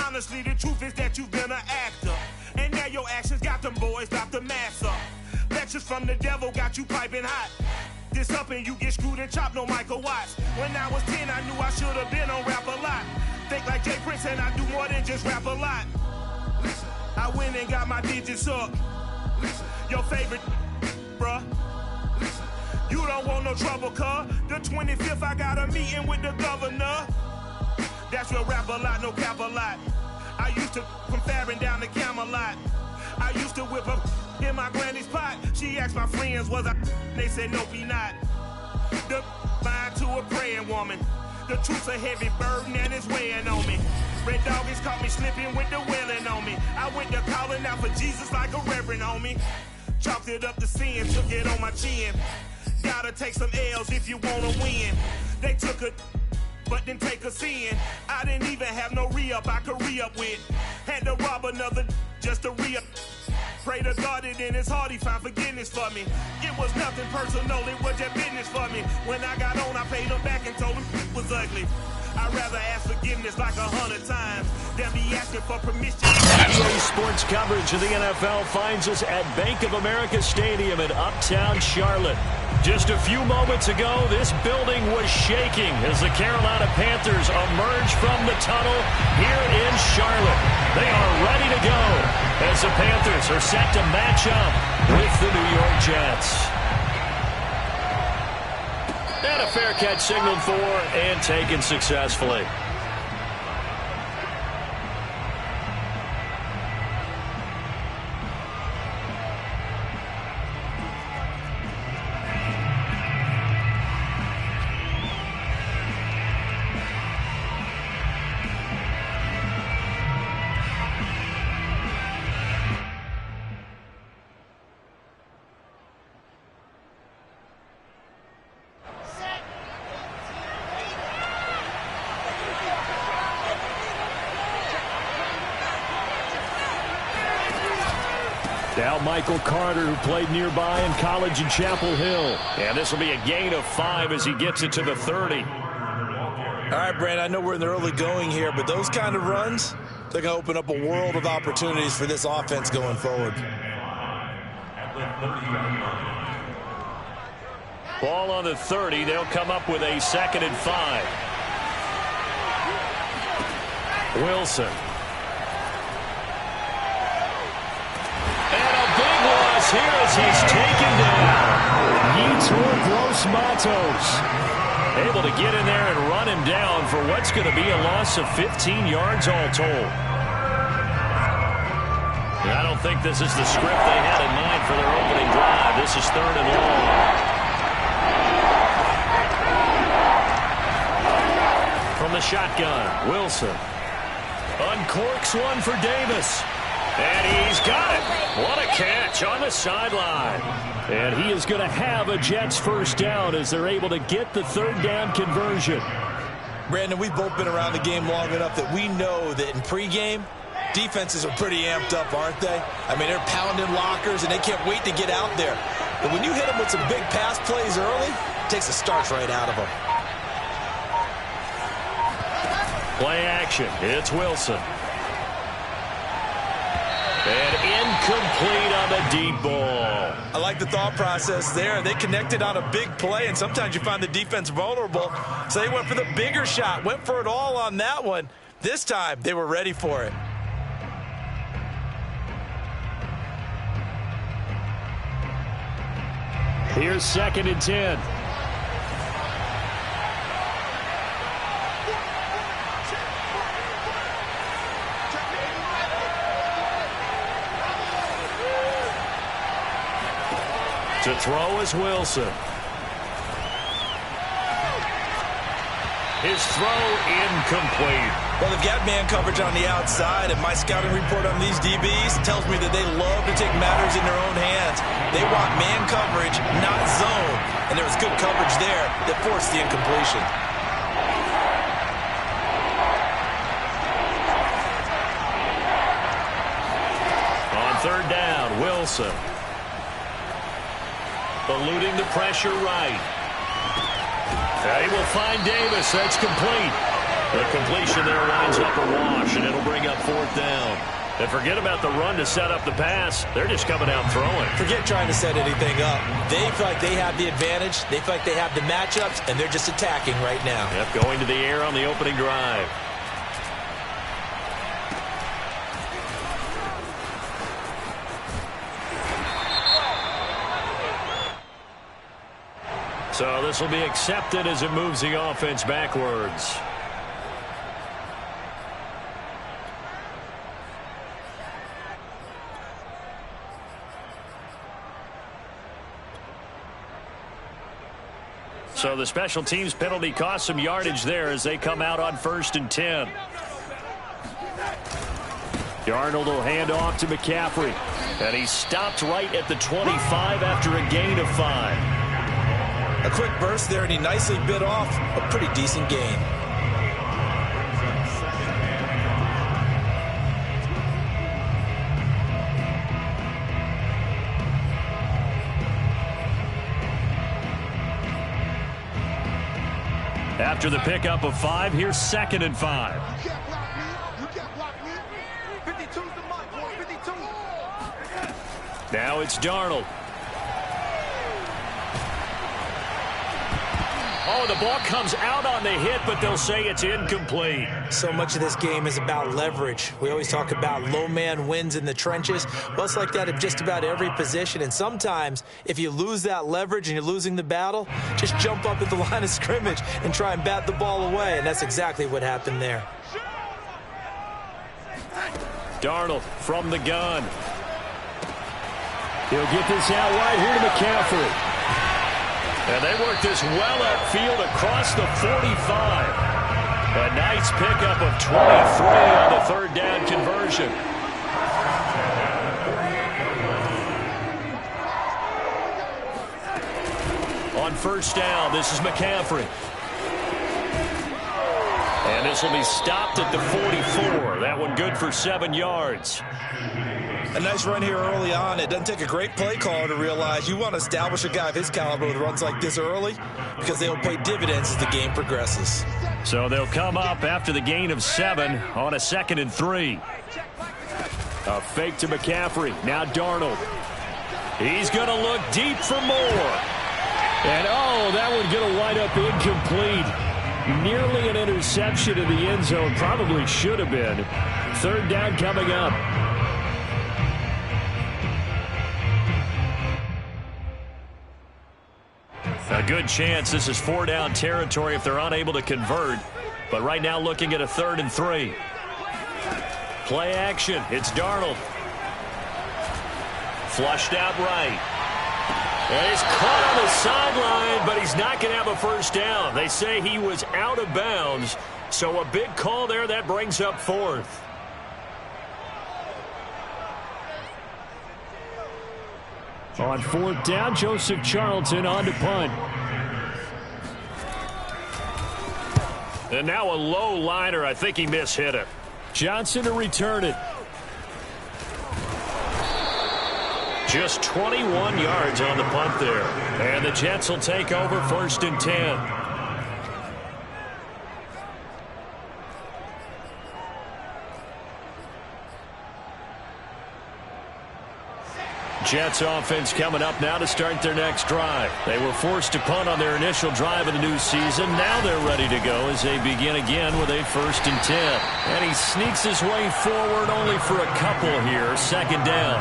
Honestly, the truth is that you've been an actor. And now your actions got them boys out the mass up. Lectures from the devil got you piping hot. This up and you get screwed and chopped, no Michael Watts. When I was 10, I knew I should have been on Rap a Lot. Think like Jay Prince and I do more than just rap a lot. I went and got my digits up. Your favorite, bruh. You don't want no trouble, cuz. The 25th, I got a meeting with the governor. That's real rap a lot, no cap a lot. I used to from Farron down to Camelot. I used to whip up in my granny's pot. She asked my friends, was I? They said, nope, he not. The line to a praying woman. The truth's a heavy burden and it's weighing on me. Red doggies caught me slipping with the wailing on me. I went to calling out for Jesus like a reverend on me. Chalked it up to sin, took it on my chin. Gotta take some L's if you wanna win. They took a but didn't take a sin. I didn't even have no re-up I could re-up with. Had to rob another just to re-up. Pray to God it in his heart he found forgiveness for me. It was nothing personal, it was just business for me. When I got on, I paid him back and told him it was ugly. I'd rather ask forgiveness like 100 times than be asking for permission. EA Sports coverage of the NFL finds us at Bank of America Stadium in Uptown Charlotte. Just a few moments ago, this building was shaking as the Carolina Panthers emerge from the tunnel here in Charlotte. They are ready to go as the Panthers are set to match up with the New York Jets. And a fair catch signaled for and taken successfully. Now Michael Carter, who played nearby in college in Chapel Hill. And this will be a gain of 5 as he gets it to the 30. All right, Brand, I know we're in the early going here, but those kind of runs, they're going to open up a world of opportunities for this offense going forward. Ball on the 30. They'll come up with a 2nd and 5. Wilson. Here as he's taken down. Yetur Gross-Matos able to get in there and run him down for what's going to be a loss of 15 yards all told. I don't think this is the script they had in mind for their opening drive. This is 3rd and long. From the shotgun, Wilson uncorks one for Davis. And he's got it. What a catch on the sideline. And he is going to have a Jets first down as they're able to get the 3rd down conversion. Brandon, we've both been around the game long enough that we know that in pregame, defenses are pretty amped up, aren't they? I mean, they're pounding lockers, and they can't wait to get out there. But when you hit them with some big pass plays early, it takes the starch right out of them. Play action. It's Wilson. And incomplete on the deep ball. I like the thought process there. They connected on a big play, and sometimes you find the defense vulnerable. So they went for the bigger shot, went for it all on that one. This time, they were ready for it. Here's 2nd and 10. To throw is Wilson. His throw incomplete. Well, they've got man coverage on the outside, and my scouting report on these DBs tells me that they love to take matters in their own hands. They want man coverage, not zone. And there was good coverage there that forced the incompletion. On 3rd down, Wilson. Eluding the pressure right. They will find Davis. That's complete. The completion there winds up a wash, and it'll bring up And forget about the run to set up the pass. They're just coming out throwing. Forget trying to set anything up. They feel like they have the advantage. They feel like they have the matchups, and they're just attacking right now. Yep, going to the air on the opening drive. So this will be accepted as it moves the offense backwards. So the special teams penalty cost some yardage there as they come out on 1st and 10. Darnold will hand off to McCaffrey. And he stopped right at the 25 after a gain of 5. A quick burst there, and he nicely bit off a pretty decent gain. After the pickup of 5, here's 2nd and 5. You can't block me. You can't block me. 52's the mark, boy. 52. Now it's Darnold. Oh, the ball comes out on the hit, but they'll say it's incomplete. So much of this game is about leverage. We always talk about low man wins in the trenches. Well, it's like that at just about every position. And sometimes, if you lose that leverage and you're losing the battle, just jump up at the line of scrimmage and try and bat the ball away. And that's exactly what happened there. Darnold from the gun. He'll get this out right here to McCaffrey. And they work this well upfield across the 45. A nice pickup of 23 on the 3rd down conversion. On 1st down, this is McCaffrey. And this will be stopped at the 44. That one good for 7 yards. A nice run here early on. It doesn't take a great play caller to realize you want to establish a guy of his caliber with runs like this early because they will pay dividends as the game progresses. So they'll come up after the gain of 7 on a 2nd and 3. A fake to McCaffrey. Now Darnold. He's going to look deep for more. And, oh, that one's going to wind up incomplete. Nearly an interception in the end zone. Probably should have been. 3rd down coming up. A good chance this is 4-down territory if they're unable to convert. But right now looking at a 3rd and 3. Play action. It's Darnold. Flushed out right. And he's caught on the sideline, but he's not going to have a 1st down. They say he was out of bounds. So a big call there. That brings up 4th. On 4th down, Joseph Charlton on to punt. And now a low liner. I think he mishit it. Johnson to return it. Just 21 yards on the punt there. And the Jets will take over 1st and 10. Jets offense coming up now to start their next drive. They were forced to punt on their initial drive of the new season. Now they're ready to go as they begin again with a 1st and 10. And he sneaks his way forward only for a couple here. 2nd down.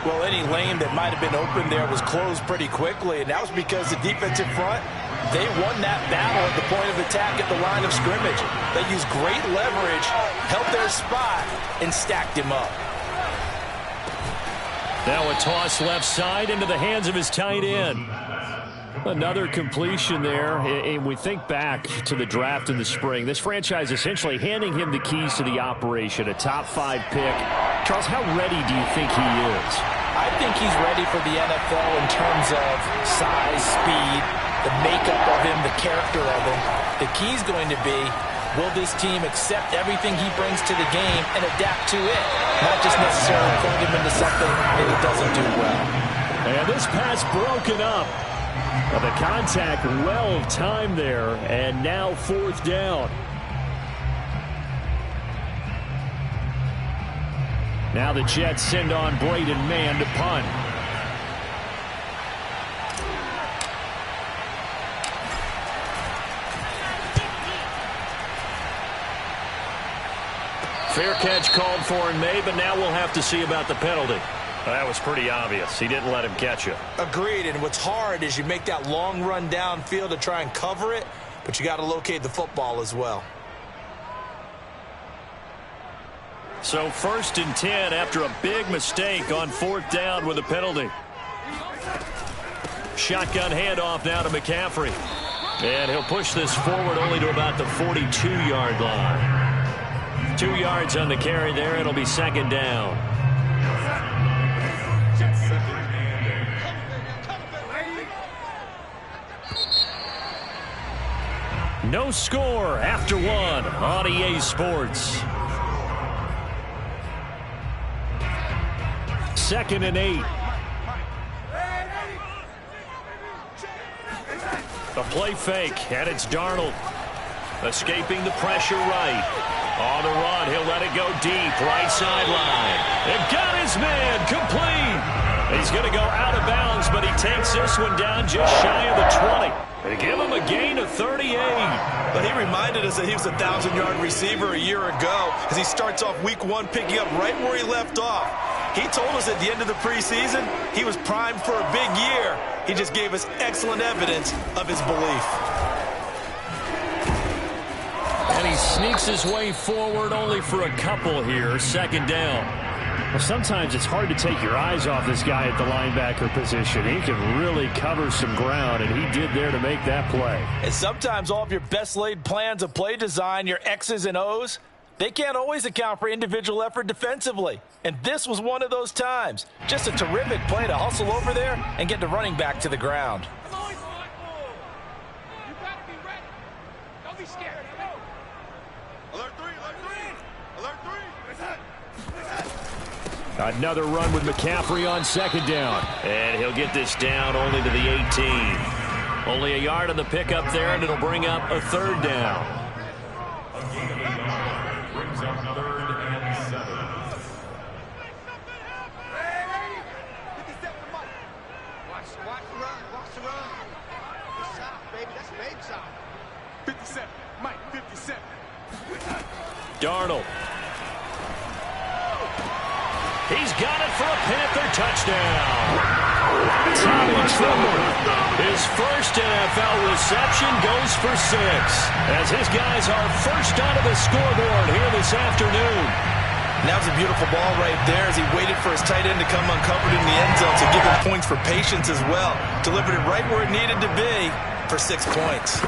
Well, any lane that might have been open there was closed pretty quickly, and that was because the defensive front, they won that battle at the point of attack at the line of scrimmage. They used great leverage, held their spot, and stacked him up. Now a toss left side into the hands of his tight end. Another completion there. And we think back to the draft in the spring. This franchise essentially handing him the keys to the operation, a top 5 pick. Charles, how ready do you think he is? I think he's ready for the NFL in terms of size, speed, the makeup of him, the character of him. The key's going to be, will this team accept everything he brings to the game and adapt to it? Not just necessarily plug him into something that he doesn't do well. And this pass broken up. The contact well timed there, and now 4th down. Now the Jets send on Braden Mann to punt. Fair catch called for and made, but now we'll have to see about the penalty. Well, that was pretty obvious. He didn't let him catch it. Agreed, and what's hard is you make that long run downfield to try and cover it, but you got to locate the football as well. So 1st and 10 after a big mistake on 4th down with a penalty. Shotgun handoff now to McCaffrey. And he'll push this forward only to about the 42-yard line. 2 yards on the carry there. It'll be 2nd down. No score after 1 on EA Sports. 2nd and 8. A play fake, and it's Darnold. Escaping the pressure right. On the run, he'll let it go deep, right sideline. And got his man, complete. He's going to go out of bounds, but he takes this one down just shy of the 20. They give him a gain of 38. But he reminded us that he was a 1,000-yard receiver a year ago as he starts off week 1 picking up right where he left off. He told us at the end of the preseason he was primed for a big year. He just gave us excellent evidence of his belief. And he sneaks his way forward only for a couple here. 2nd down. Well, sometimes it's hard to take your eyes off this guy at the linebacker position. He can really cover some ground, and he did there to make that play. And sometimes all of your best laid plans of play design, your X's and O's, they can't always account for individual effort defensively. And this was one of those times. Just a terrific play to hustle over there and get the running back to the ground. Another run with McCaffrey on 2nd down. And he'll get this down only to the 18. Only a yard on the pickup there, and it'll bring up a 3rd down. Brings up 3rd and 7. Watch the run. Watch the run. It's south, baby. That's baby south. 57. Mike, 57. Darnold. He's got it for a Panther touchdown. Tommy Tremble. His first NFL reception goes for 6. As his guys are first onto the scoreboard here this afternoon. That was a beautiful ball right there as he waited for his tight end to come uncovered in the end zone to give him points for patience as well. Delivered it right where it needed to be for 6 points.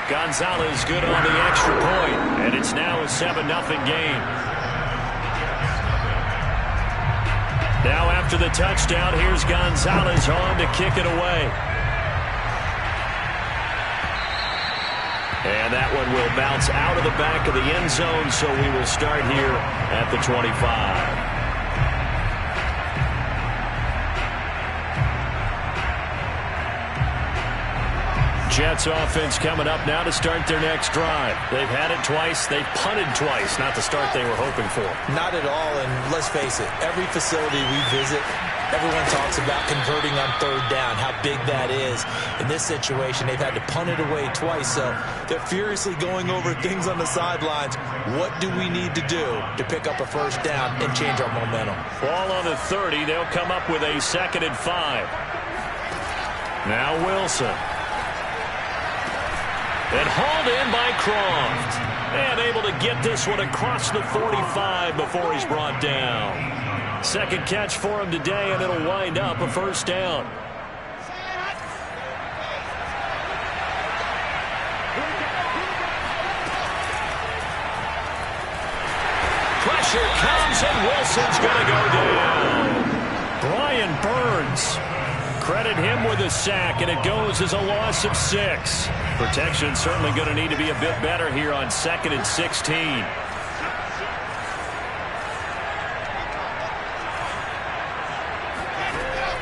Gonzalez good on the extra point, and it's now a 7-0 game. Now after the touchdown, here's Gonzalez on to kick it away. And that one will bounce out of the back of the end zone, so we will start here at the 25. Jets offense coming up now to start their next drive. They've had it twice. They've punted twice. Not the start they were hoping for. Not at all, and let's face it, every facility we visit, everyone talks about converting on 3rd down, how big that is. In this situation, they've had to punt it away twice, so they're furiously going over things on the sidelines. What do we need to do to pick up a 1st down and change our momentum? Ball on the 30. They'll come up with a 2nd and 5. Now Wilson. And hauled in by Croft. And able to get this one across the 45 before he's brought down. 2nd catch for him today, and it'll wind up a 1st down. Pressure comes, and Wilson's going to go down. Brian Burns. Credit him with a sack, and it goes as a loss of 6. Protection certainly going to need to be a bit better here on 2nd and 16.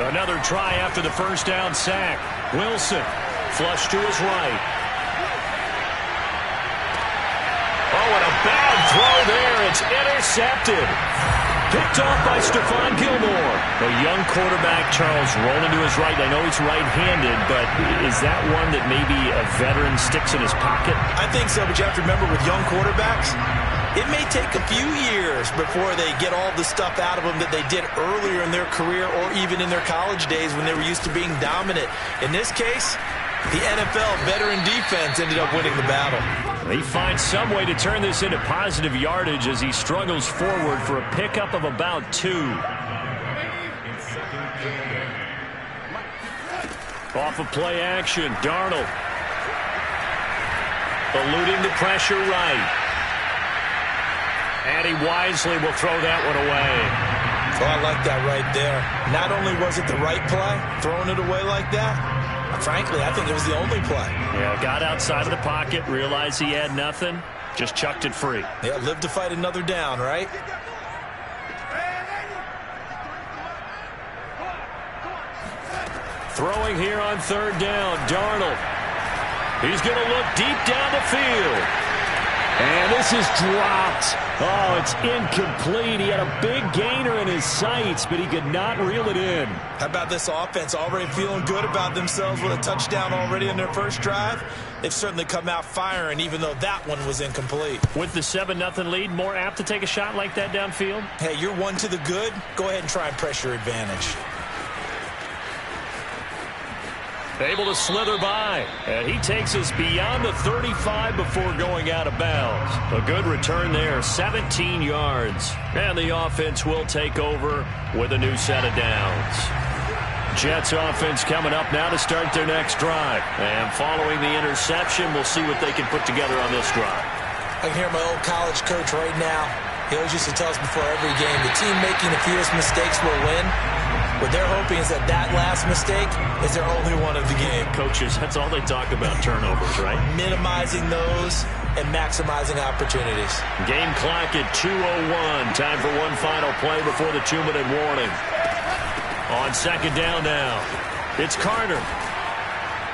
Another try after the 1st down sack. Wilson, flush to his right. Oh, and a bad throw there. It's intercepted. Picked off by Stephon Gilmore. A young quarterback, Charles, rolling to his right. I know he's right-handed, but is that one that maybe a veteran sticks in his pocket? I think so, but you have to remember with young quarterbacks, it may take a few years before they get all the stuff out of them that they did earlier in their career or even in their college days when they were used to being dominant. In this case, the NFL veteran defense ended up winning the battle. He finds some way to turn this into positive yardage as he struggles forward for a pickup of about 2. Off of play action, Darnold. Eluding the pressure right. And he wisely will throw that one away. So I like that right there. Not only was it the right play, throwing it away like that, frankly, I think it was the only play. Yeah, got outside of the pocket, realized he had nothing, just chucked it free. Yeah, live to fight another down, right? Throwing here on 3rd down, Darnold. He's going to look deep down the field. And this is dropped. Oh, it's incomplete. He had a big gainer in his sights, but he could not reel it in. How about this offense already feeling good about themselves with a touchdown already in their first drive? They've certainly come out firing, even though that one was incomplete. With the 7-0 lead, more apt to take a shot like that downfield? Hey, you're one to the good. Go ahead and try and press your advantage. Able to slither by, and he takes us beyond the 35 before going out of bounds. A good return there, 17 yards. And the offense will take over with a new set of downs. Jets offense coming up now to start their next drive. And following the interception, we'll see what they can put together on this drive. I can hear my old college coach right now. He always used to tell us before every game, the team making the fewest mistakes will win. What they're hoping is that last mistake is their only one of the game. Coaches, that's all they talk about, turnovers, right? Minimizing those and maximizing opportunities. Game clock at 2:01. Time for one final play before the 2-minute warning. On 2nd down now, it's Carter.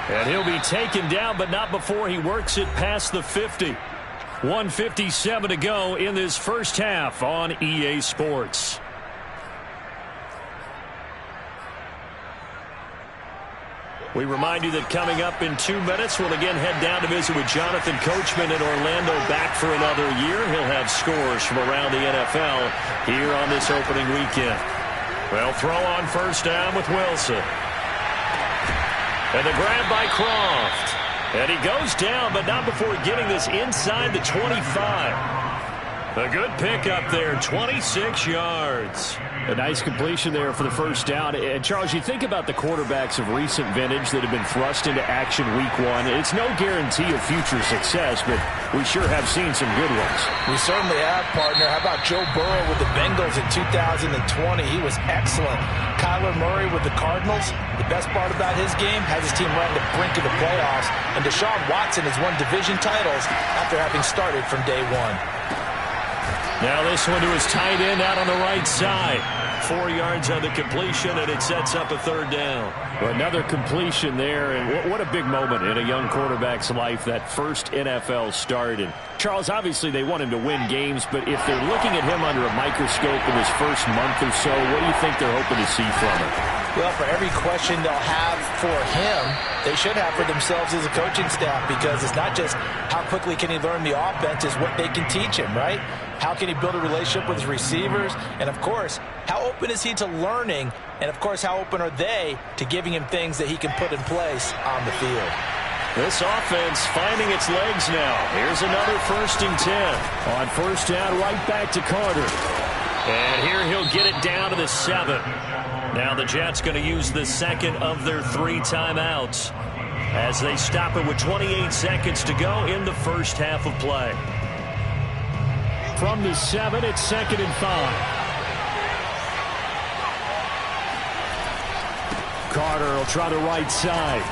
And he'll be taken down, but not before he works it past the 50. 1:57 to go in this first half on EA Sports. We remind you that coming up in 2 minutes, we'll again head down to visit with Jonathan Coachman in Orlando, back for another year. He'll have scores from around the NFL here on this opening weekend. Well, throw on 1st down with Wilson. And the grab by Croft. And he goes down, but not before getting this inside the 25. A good pickup there, 26 yards. A nice completion there for the 1st down. And, Charles, you think about the quarterbacks of recent vintage that have been thrust into action week 1. It's no guarantee of future success, but we sure have seen some good ones. We certainly have, partner. How about Joe Burrow with the Bengals in 2020? He was excellent. Kyler Murray with the Cardinals. The best part about his game, has his team right on the brink of the playoffs. And Deshaun Watson has won division titles after having started from day 1. Now this one to his tight end out on the right side. 4 yards on the completion, and it sets up a 3rd down. Well, another completion there, and what a big moment in a young quarterback's life, that first NFL start. And Charles, obviously they want him to win games, but if they're looking at him under a microscope in his first month or so, what do you think they're hoping to see from him? Well, for every question they'll have for him, they should have for themselves as a coaching staff, because it's not just how quickly can he learn the offense, it's what they can teach him, right? How can he build a relationship with his receivers? And, of course, how open is he to learning? And, of course, how open are they to giving him things that he can put in place on the field? This offense finding its legs now. Here's another 1st and 10. On 1st down, right back to Carter. And here he'll get it down to the 7. Now the Jets going to use the 2nd of their 3 timeouts as they stop it with 28 seconds to go in the first half of play. From the 7, it's 2nd and 5. Carter will try the right side.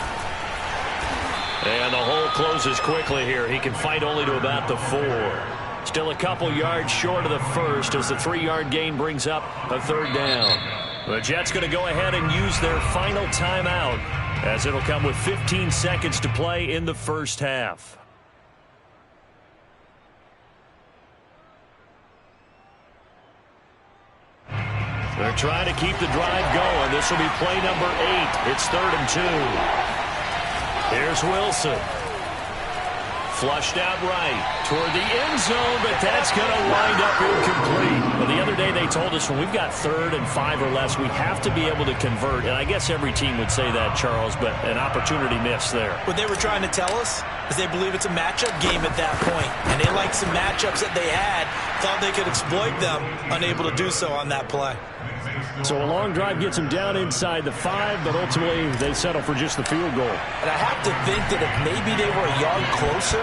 And the hole closes quickly here. He can fight only to about the 4. Still a couple yards short of the 1st as the 3-yard gain brings up a 3rd down. The Jets going to go ahead and use their final timeout as it'll come with 15 seconds to play in the first half. They're trying to keep the drive going. This will be play number 8. It's 3rd and 2. Here's Wilson. Flushed out right toward the end zone, but that's going to wind up incomplete. Well, the other day they told us when we've got 3rd and 5 or less, we have to be able to convert. And I guess every team would say that, Charles, but an opportunity missed there. What they were trying to tell us is they believe it's a matchup game at that point. And they liked some matchups that they had, thought they could exploit them, unable to do so on that play. So a long drive gets them down inside the 5, but ultimately they settle for just the field goal. And I have to think that if maybe they were a yard closer,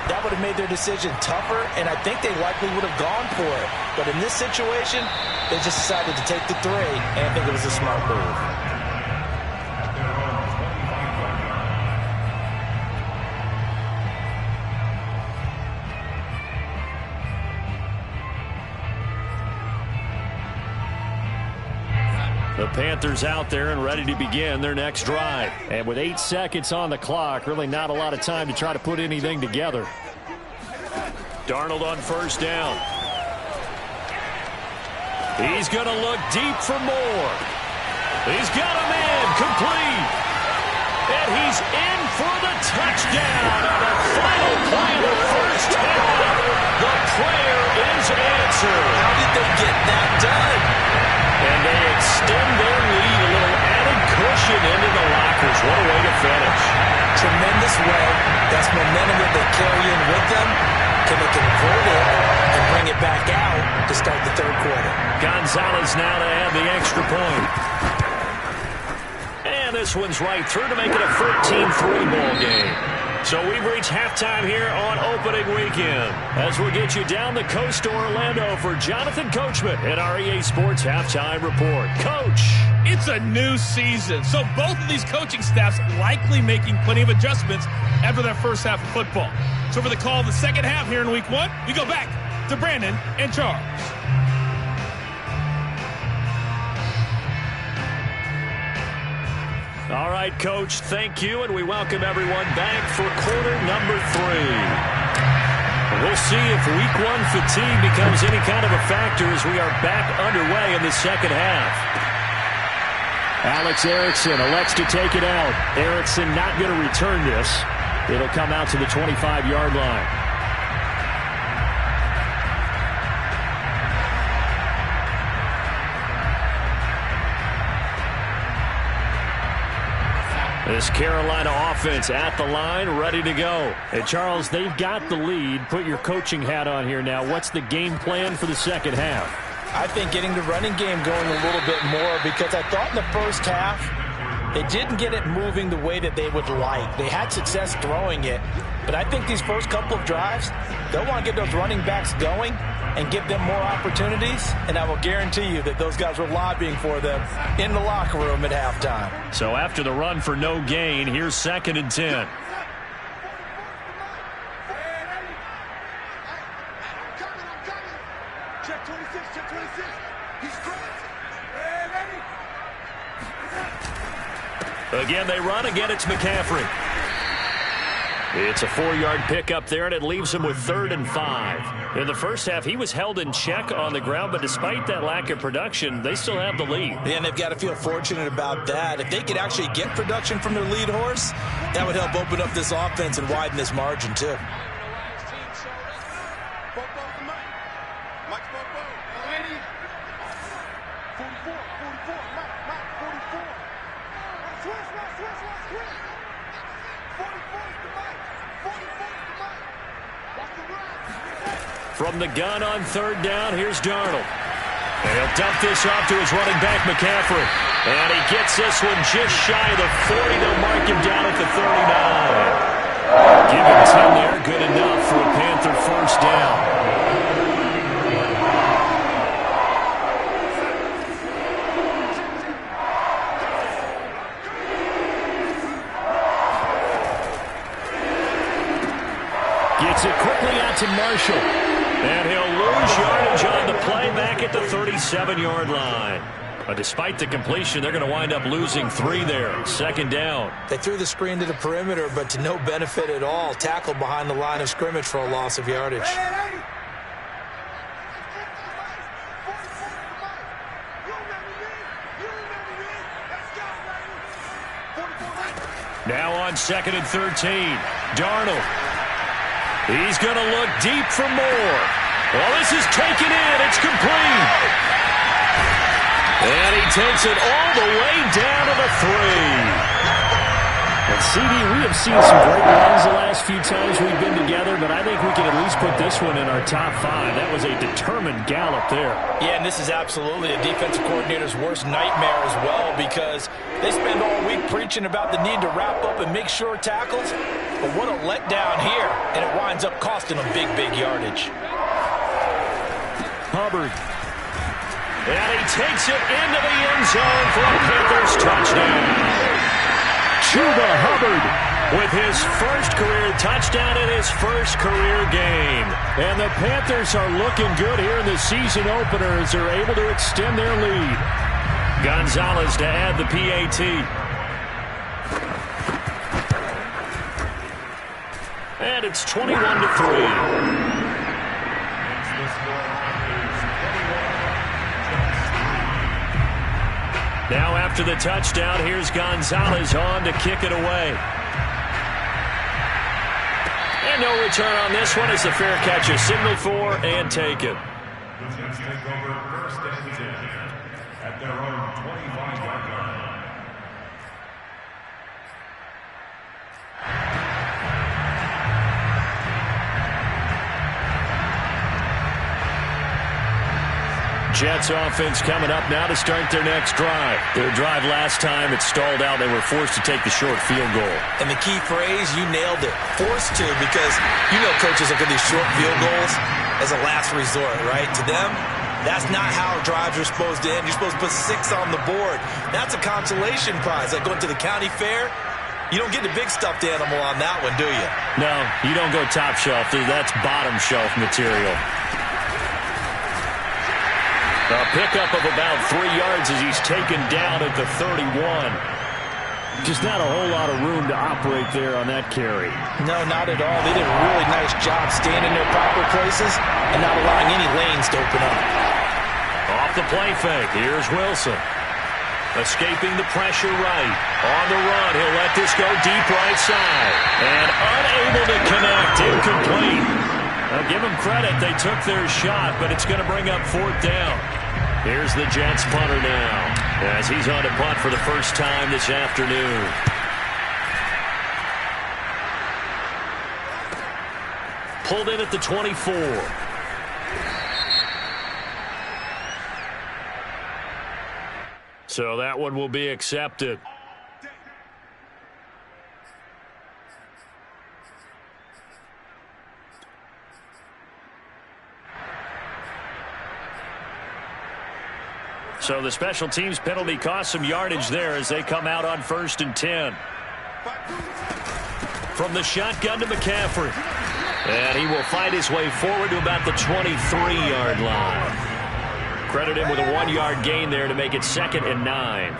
that would have made their decision tougher, and I think they likely would have gone for it. But in this situation, they just decided to take the 3, and I think it was a smart move. The Panthers out there and ready to begin their next drive. And with 8 seconds on the clock, really not a lot of time to try to put anything together. Darnold on 1st down. He's going to look deep for more. He's got him in, complete. And he's in for the touchdown on the final play of the first half. The prayer is answered. How did they get that done? And they extend their lead, a little added cushion into the lockers. What a way to finish. Tremendous way. That's momentum that they carry in with them. Can they convert it and bring it back out to start the 3rd quarter? Gonzalez now to add the extra point. And this one's right through to make it a 14-3 ball game. So we've reached halftime here on opening weekend as we'll get you down the coast to Orlando for Jonathan Coachman at our EA Sports Halftime Report. Coach. It's a new season, so both of these coaching staffs likely making plenty of adjustments after their first half of football. So for the call of the second half here in Week 1, we go back to Brandon and Charles. All right, Coach, thank you, and we welcome everyone back for quarter number 3. We'll see if Week 1 fatigue becomes any kind of a factor as we are back underway in the second half. Alex Erickson elects to take it out. Erickson not going to return this. It'll come out to the 25-yard line. This Carolina offense at the line, ready to go. And, Charles, they've got the lead. Put your coaching hat on here now. What's the game plan for the second half? I think getting the running game going a little bit more because I thought in the first half they didn't get it moving the way that they would like. They had success throwing it, but I think these first couple of drives, they'll want to get those running backs going and give them more opportunities, and I will guarantee you that those guys were lobbying for them in the locker room at halftime. So after the run for no gain, here's 2nd and 10. Check 26, check 26. He's Again, they run. Again, it's McCaffrey. It's a 4-yard pickup there, and it leaves him with 3rd and 5. In the first half, he was held in check on the ground, but despite that lack of production, they still have the lead. And they've got to feel fortunate about that. If they could actually get production from their lead horse, that would help open up this offense and widen this margin, too. From the gun on 3rd down, here's Darnold. And he'll dump this off to his running back, McCaffrey. And he gets this one just shy of the 40. They'll mark him down at the 39. Give him 10 there. Good enough for a Panther first down. Gets it quickly out to Marshall. And he'll lose yardage on the play back at the 37-yard line. But despite the completion, they're going to wind up losing 3 there. 2nd down. They threw the screen to the perimeter, but to no benefit at all. Tackled behind the line of scrimmage for a loss of yardage. Now on 2nd and 13. Darnold. He's going to look deep for more. Well, this is taken in. It's complete. And he takes it all the way down to the 3. And CD, we have seen some great runs the last few times we've been together, but I think we can at least put this one in our top 5. That was a determined gallop there. Yeah, and this is absolutely a defensive coordinator's worst nightmare as well, because they spend all week preaching about the need to wrap up and make sure tackles. But what a letdown here, and it winds up costing them big, big yardage. Hubbard. And he takes it into the end zone for a Panthers touchdown. Chuba Hubbard with his first career touchdown in his first career game. And the Panthers are looking good here in the season opener as they're able to extend their lead. Gonzalez to add the PAT. And it's 21-3. Now after the touchdown, here's Gonzalez on to kick it away. And no return on this one as the fair catch is signaled for and taken. The Jets take over 1st and 10 at their own 25-yard line. Jets offense coming up now to start their next drive. Their drive last time, it stalled out. They were forced to take the short field goal. And the key phrase, you nailed it. Forced to, because you know coaches look at these short field goals as a last resort, right? To them, that's not how drives are supposed to end. You're supposed to put 6 on the board. That's a consolation prize. Like going to the county fair, you don't get the big stuffed animal on that one, do you? No, you don't go top shelf. That's bottom shelf material. A pickup of about 3 yards as he's taken down at the 31. Just not a whole lot of room to operate there on that carry. No, not at all. They did a really nice job staying in their proper places and not allowing any lanes to open up. Off the play fake, here's Wilson. Escaping the pressure right. On the run, he'll let this go deep right side. And unable to connect, incomplete. Now give them credit, they took their shot, but it's going to bring up 4th down. Here's the Jets punter now, as he's on to punt for the first time this afternoon. Pulled in at the 24. So that one will be accepted. So the special teams penalty cost some yardage there as they come out on 1st and 10. From the shotgun to McCaffrey. And he will find his way forward to about the 23-yard line. Credit him with a 1-yard gain there to make it 2nd and 9.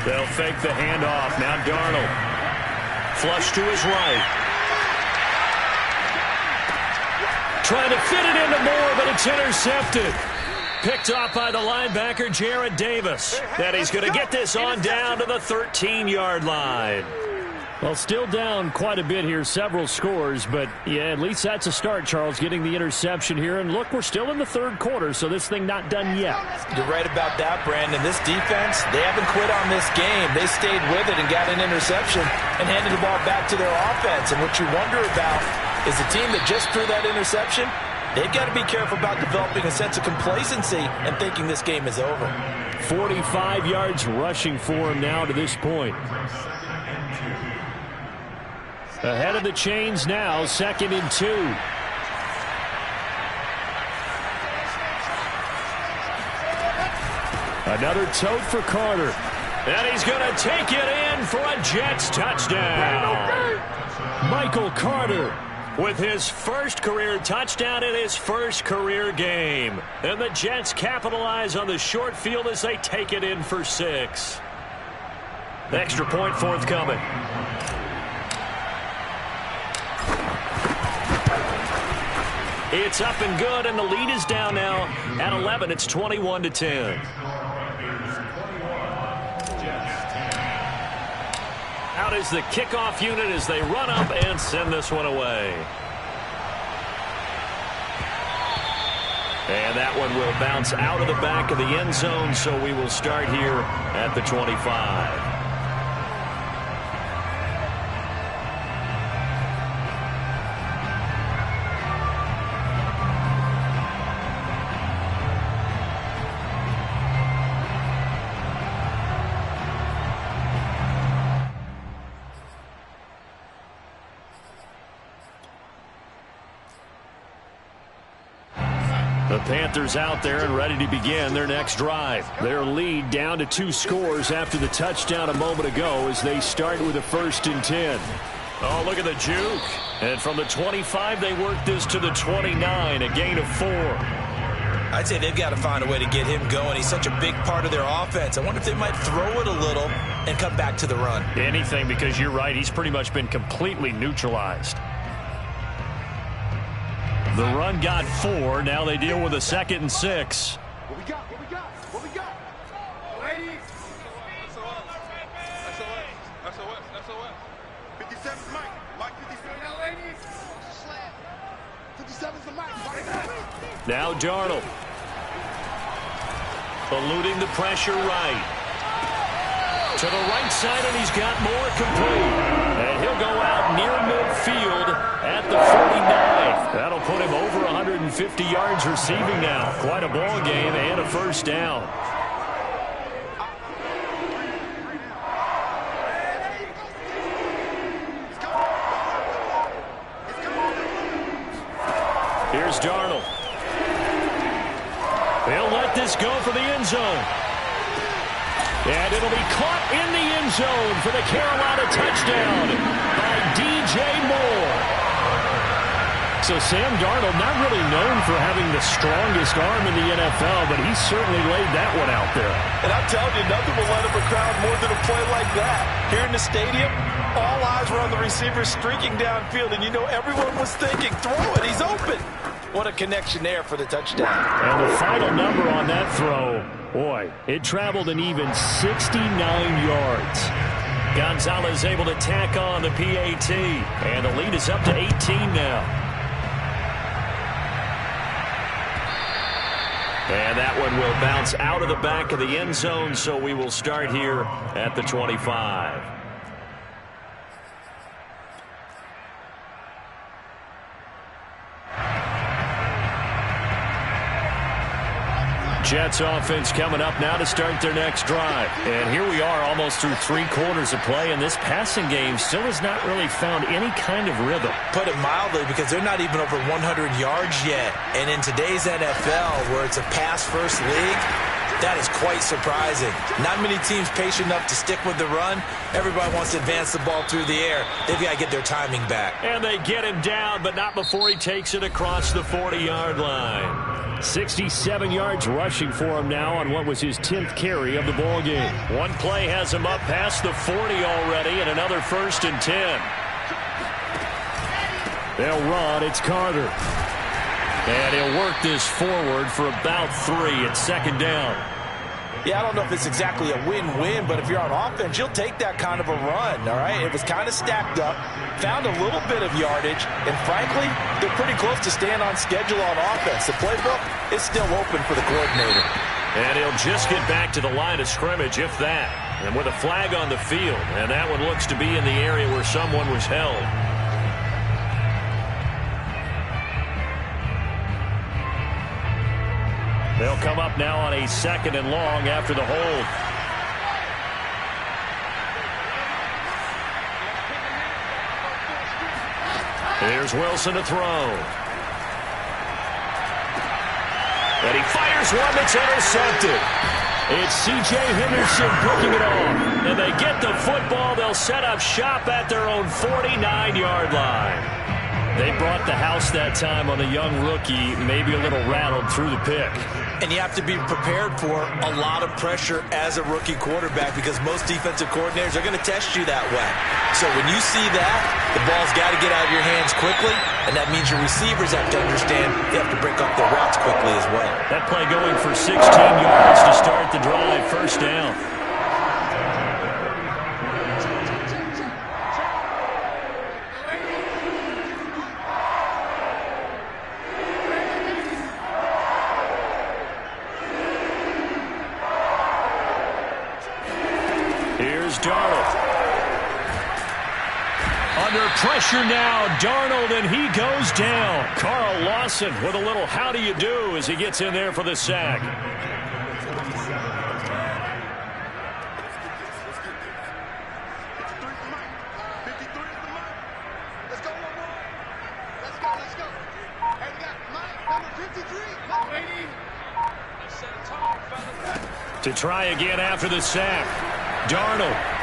They'll fake the handoff. Now Darnold. Flush to his right. Trying to fit it into Moore, but it's intercepted. Picked off by the linebacker, Jared Davis. And he's going to get this on down to the 13-yard line. Well, still down quite a bit here, several scores, but yeah, at least that's a start, Charles, getting the interception here. And look, we're still in the 3rd quarter, so this thing not done yet. You're right about that, Brandon. This defense, they haven't quit on this game. They stayed with it and got an interception and handed the ball back to their offense. And what you wonder about is the team that just threw that interception, they've got to be careful about developing a sense of complacency and thinking this game is over. 45 yards rushing for him now to this point. Ahead of the chains now, 2nd and 2. Another tote for Carter. And he's going to take it in for a Jets touchdown. Michael Carter with his first career touchdown in his first career game. And the Jets capitalize on the short field as they take it in for 6. Extra point forthcoming. It's up and good, and the lead is down now at 11. It's 21-10. Out is the kickoff unit as they run up and send this one away. And that one will bounce out of the back of the end zone, so we will start here at the 25. The Panthers out there and ready to begin their next drive. Their lead down to 2 scores after the touchdown a moment ago as they start with a 1st and 10. Oh, look at the juke. And from the 25, they work this to the 29, a gain of 4. I'd say they've got to find a way to get him going. He's such a big part of their offense. I wonder if they might throw it a little and come back to the run. Anything, because you're right. He's pretty much been completely neutralized. The run got 4. Now they deal with a 2nd and 6. What we got? What we got? What we got? Ladies. SOS. 57's Mike. Mike 57. Now, ladies. 57's the Mike. Now Darnold. Eluding the pressure right. To the right side, and he's got more complete. And he'll go out near midfield at the 49. That'll put him over 150 yards receiving now. Quite a ball game and a 1st down. Here's Darnold. He'll let this go for the end zone. And it'll be caught in the end zone for the Carolina touchdown by DJ Moore. So Sam Darnold, not really known for having the strongest arm in the NFL, but he certainly laid that one out there. And I'm telling you, nothing will let up a crowd more than a play like that. Here in the stadium, all eyes were on the receiver streaking downfield, and you know everyone was thinking, throw it, he's open. What a connection there for the touchdown. And the final number on that throw, boy, it traveled an even 69 yards. Gonzalez able to tack on the PAT, and the lead is up to 18 now. And that one will bounce out of the back of the end zone, so we will start here at the 25. Jets offense coming up now to start their next drive. And here we are almost through 3 quarters of play, and this passing game still has not really found any kind of rhythm. Put it mildly, because they're not even over 100 yards yet. And in today's NFL, where it's a pass-first league, that is quite surprising. Not many teams patient enough to stick with the run. Everybody wants to advance the ball through the air. They've got to get their timing back. And they get him down, but not before he takes it across the 40-yard line. 67 yards rushing for him now on what was his 10th carry of the ball game. One play has him up past the 40 already, and another 1st and 10. They'll run. It's Carter. And he'll work this forward for about 3 at 2nd down. Yeah, I don't know if it's exactly a win-win, but if you're on offense, you'll take that kind of a run, all right? It was kind of stacked up, found a little bit of yardage, and frankly, they're pretty close to staying on schedule on offense. The playbook is still open for the coordinator. And he'll just get back to the line of scrimmage, if that. And with a flag on the field, and that one looks to be in the area where someone was held. They'll come up now on a 2nd and long after the hold. Here's Wilson to throw. And he fires one that's intercepted. It's C.J. Henderson picking it off. And they get the football. They'll set up shop at their own 49-yard line. They brought the house that time on the young rookie, maybe a little rattled through the pick. And you have to be prepared for a lot of pressure as a rookie quarterback, because most defensive coordinators are going to test you that way. So when you see that, the ball's got to get out of your hands quickly, and that means your receivers have to understand they have to break up their routes quickly as well. That play going for 16 yards to start the drive, 1st down. under pressure now. Darnold, and he goes down. Carl Lawson with a little how do you do as he gets in there for the sack. To try again after the sack. Darnold.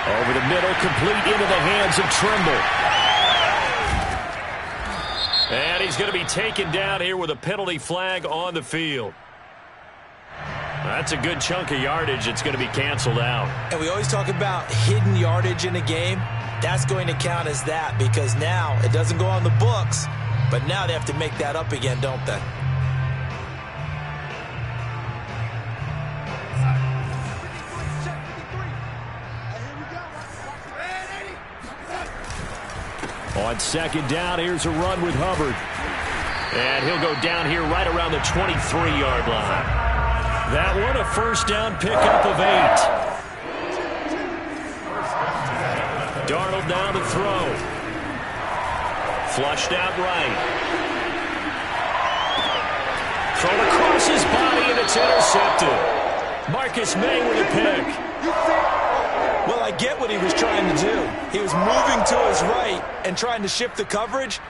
Over the middle, complete into the hands of Trimble. And he's going to be taken down here with a penalty flag on the field. That's a good chunk of yardage. It's going to be canceled out. And we always talk about hidden yardage in a game. That's going to count as that because now it doesn't go on the books, but now they have to make that up again, don't they? On second down, here's a run with Hubbard. And he'll go down here right around the 23-yard line. That one, a first down pickup of 8. Darnold now to throw. Flushed out right. Thrown across his body, and it's intercepted. Marcus May with a pick. Well, I get what he was trying to do. He was moving to his right and trying to shift the coverage,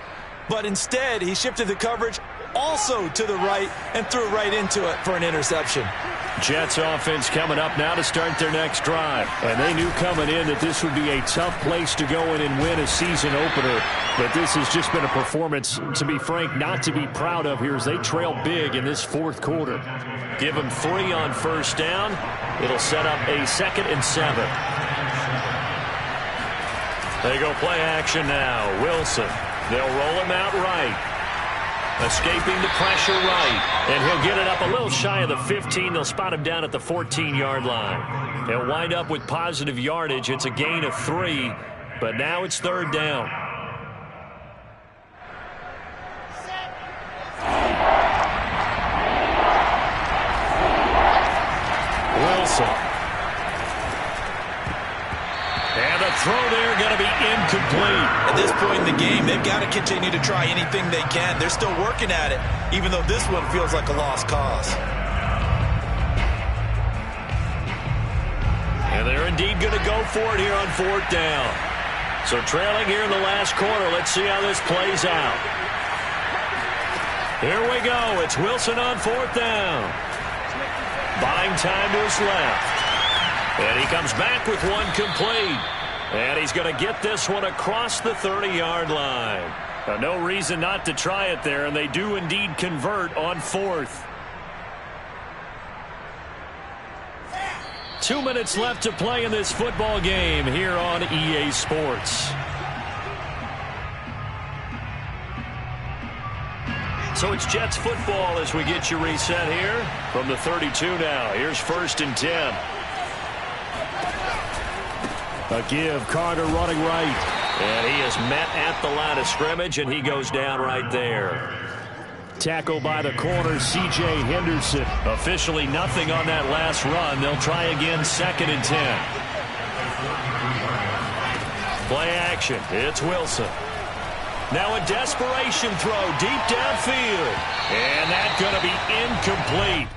but instead he shifted the coverage also to the right and threw right into it for an interception. Jets offense coming up now to start their next drive. And they knew coming in that this would be a tough place to go in and win a season opener. But this has just been a performance, to be frank, not to be proud of here as they trail big in this fourth quarter. Give them 3 on first down. It'll set up a 2nd and 7. They go play action now. Wilson. They'll roll him out right. Escaping the pressure right. And he'll get it up a little shy of the 15. They'll spot him down at the 14-yard line. They'll wind up with positive yardage. It's a gain of 3. But now it's 3rd down. Wilson. And the throw there going to be incomplete. At this point in the game, they've got to continue to try anything they can. They're still working at it, even though this one feels like a lost cause. And they're indeed going to go for it here on 4th down. So trailing here in the last quarter. Let's see how this plays out. Here we go. It's Wilson on 4th down. Buying time to his left. And he comes back with one complete. And he's going to get this one across the 30-yard line. No reason not to try it there, and they do indeed convert on 4th. 2 minutes left to play in this football game here on EA Sports. So it's Jets football as we get you reset here from the 32 now. Here's 1st and 10. A give, Carter running right. And he is met at the line of scrimmage, and he goes down right there. Tackle by the corner, C.J. Henderson. Officially nothing on that last run. They'll try again, 2nd and 10. Play action. It's Wilson. Now a desperation throw deep downfield. And that's going to be incomplete.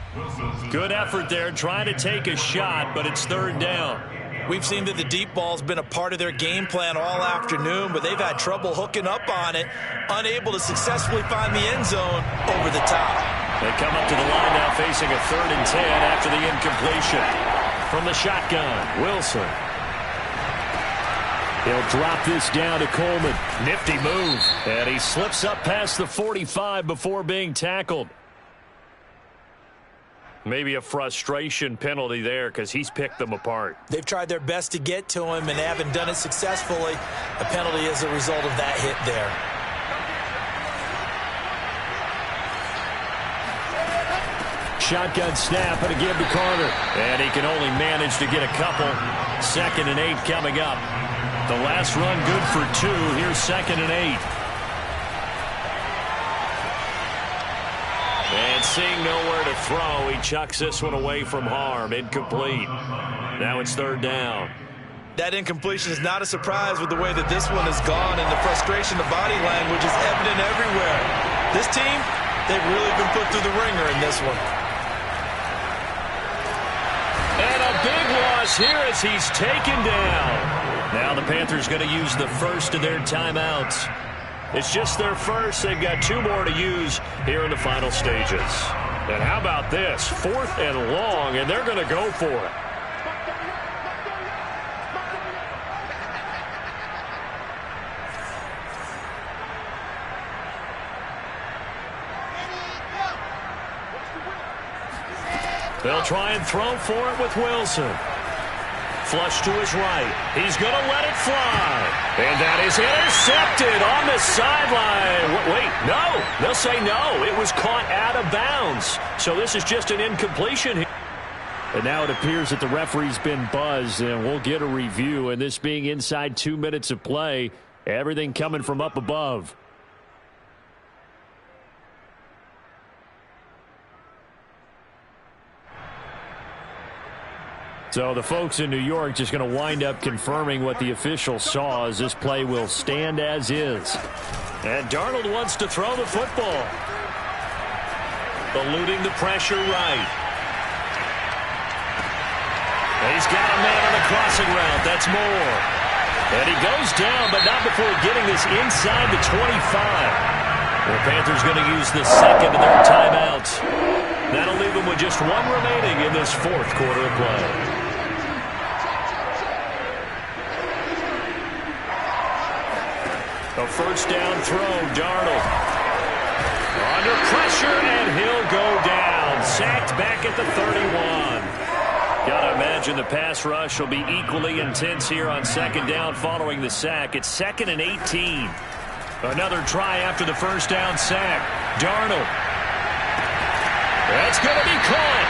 Good effort there trying to take a shot, but it's 3rd down. We've seen that the deep ball's been a part of their game plan all afternoon, but they've had trouble hooking up on it, unable to successfully find the end zone over the top. They come up to the line now facing a 3rd and 10 after the incompletion. From the shotgun, Wilson. He'll drop this down to Coleman. Nifty move. And he slips up past the 45 before being tackled. Maybe a frustration penalty there because he's picked them apart. They've tried their best to get to him and haven't done it successfully. A penalty as a result of that hit there. Shotgun snap and a give to Carter. And he can only manage to get a couple. 2nd and 8 coming up. The last run good for 2. Here's 2nd and 8. And seeing nowhere to throw, he chucks this one away from harm. Incomplete. Now it's 3rd down. That incompletion is not a surprise with the way that this one has gone, and the frustration, the body language is evident everywhere. This team, they've really been put through the ringer in this one. And a big loss here as he's taken down. Now the Panthers going to use the first of their timeouts. It's just their first. They've got 2 more to use here in the final stages. And how about this? 4th and long, and they're going to go for it. They'll try and throw for it with Wilson. Flush to his right. He's going to let it fly. And that is intercepted on the sideline. Wait, no. They'll say no. It was caught out of bounds. So this is just an incompletion here. And now it appears that the referee's been buzzed, and we'll get a review. And this being inside 2 minutes of play, everything coming from up above. So the folks in New York just going to wind up confirming what the official saw, as this play will stand as is. And Darnold wants to throw the football. Eluding the pressure right. And he's got a man on the crossing route. That's Moore. And he goes down, but not before getting this inside the 25. The Panthers going to use the second of their timeouts. That'll leave them with just 1 remaining in this 4th quarter of play. A first down throw, Darnold. Under pressure, and he'll go down. Sacked back at the 31. Gotta imagine the pass rush will be equally intense here on 2nd down following the sack. It's 2nd and 18. Another try after the first down sack. Darnold. That's going to be caught.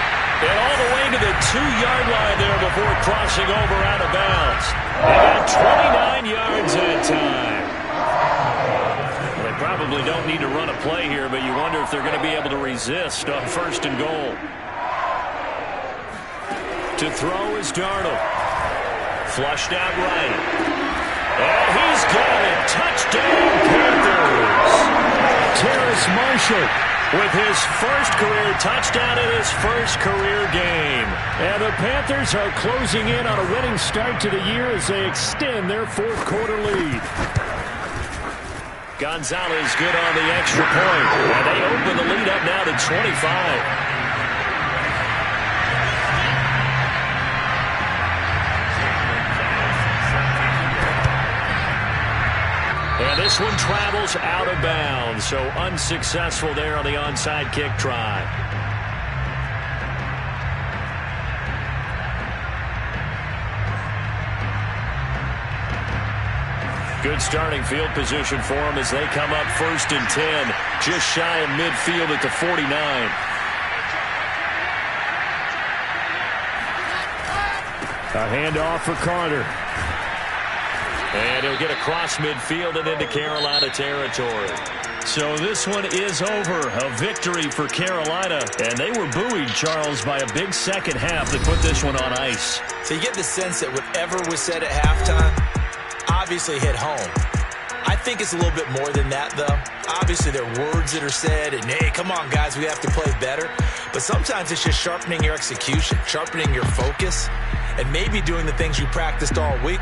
And all the way to the 2-yard line there before crossing over out of bounds. They got 29 yards that time. They probably don't need to run a play here, but you wonder if they're going to be able to resist on 1st and goal. To throw is Darnold. Flushed out right. And he's got it. Touchdown, Panthers. Terrace Marshall with his first career touchdown in his first career game. And the Panthers are closing in on a winning start to the year as they extend their 4th quarter lead. Gonzalez good on the extra point. And they open the lead up now to 25. And this one travels out of bounds, so unsuccessful there on the onside kick try. Good starting field position for them as they come up 1st and 10, just shy of midfield at the 49. A handoff for Carter. And he'll get across midfield and into Carolina territory. So this one is over. A victory for Carolina. And they were buoyed, Charles, by a big second half that put this one on ice. So you get the sense that whatever was said at halftime obviously hit home. I think it's a little bit more than that, though. Obviously, there are words that are said, and, hey, come on, guys, we have to play better. But sometimes it's just sharpening your execution, sharpening your focus, and maybe doing the things you practiced all week.